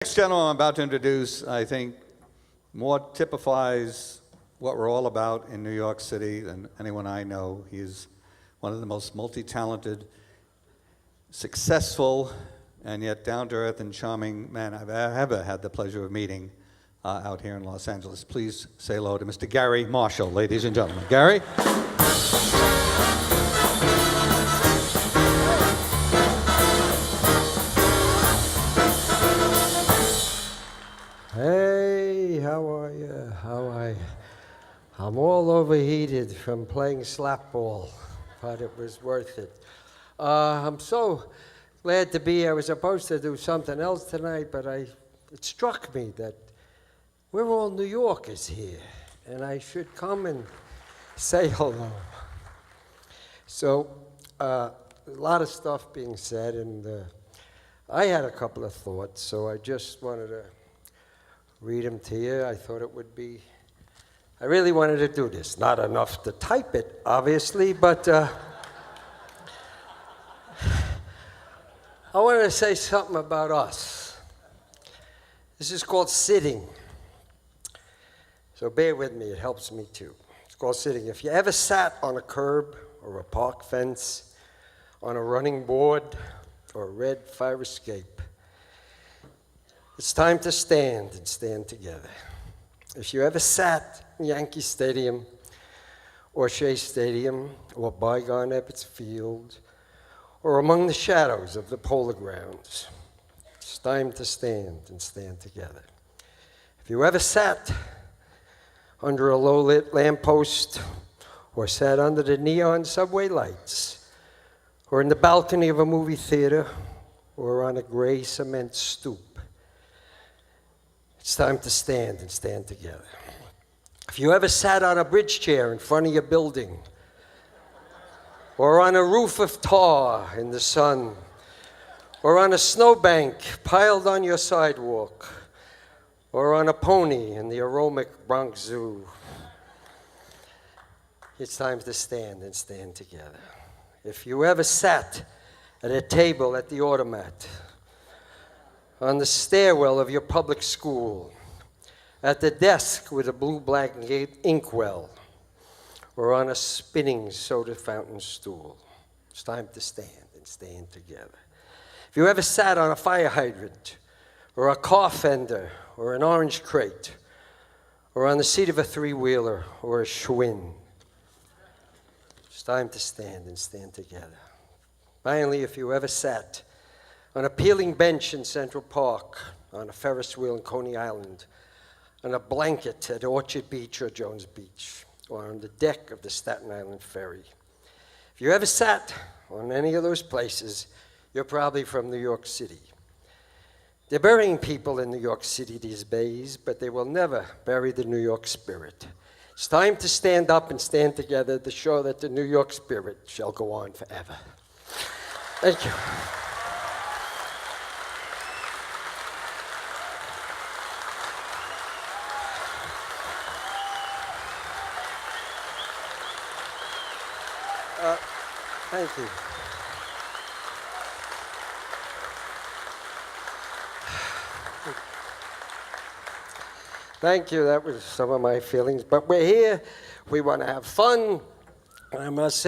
Next gentleman I'm about to introduce, I think, more typifies what we're all about in New York City than anyone I know. He is one of the most multi-talented, successful, and yet down-to-earth and charming men I've ever had the pleasure of meeting out here in Los Angeles. Please say hello to Mr. Gary Marshall, ladies and gentlemen. Gary? Hey, how are you? I'm all overheated from playing slapball, but it was worth it. I'm so glad to be here. I was supposed to do something else tonight, but it struck me that we're all New Yorkers here, and I should come and say hello. So, a lot of stuff being said, and I had a couple of thoughts, so I just wanted to read them to you. I thought it would be, I really wanted to do this. Not enough to type it, obviously, but I wanted to say something about us. This is called sitting. So bear with me, it helps me too. It's called sitting. If you ever sat on a curb or a park fence, on a running board or a red fire escape, it's time to stand and stand together. If you ever sat in Yankee Stadium or Shea Stadium or bygone Ebbets Field or among the shadows of the polo grounds, it's time to stand and stand together. If you ever sat under a low-lit lamppost or sat under the neon subway lights or in the balcony of a movie theater or on a gray cement stoop, it's time to stand and stand together. If you ever sat on a bridge chair in front of your building, or on a roof of tar in the sun, or on a snowbank piled on your sidewalk, or on a pony in the aromatic Bronx Zoo, it's time to stand and stand together. If you ever sat at a table at the automat, on the stairwell of your public school, at the desk with a blue-black inkwell, or on a spinning soda fountain stool. It's time to stand and stand together. If you ever sat on a fire hydrant, or a car fender, or an orange crate, or on the seat of a three-wheeler, or a Schwinn, it's time to stand and stand together. Finally, if you ever sat on a peeling bench in Central Park, on a Ferris wheel in Coney Island, on a blanket at Orchard Beach or Jones Beach, or on the deck of the Staten Island Ferry. If you ever sat on any of those places, you're probably from New York City. They're burying people in New York City these days, but they will never bury the New York spirit. It's time to stand up and stand together to show that the New York spirit shall go on forever. Thank you. Thank you. Thank you. That was some of my feelings. But we're here. We want to have fun. And I must say,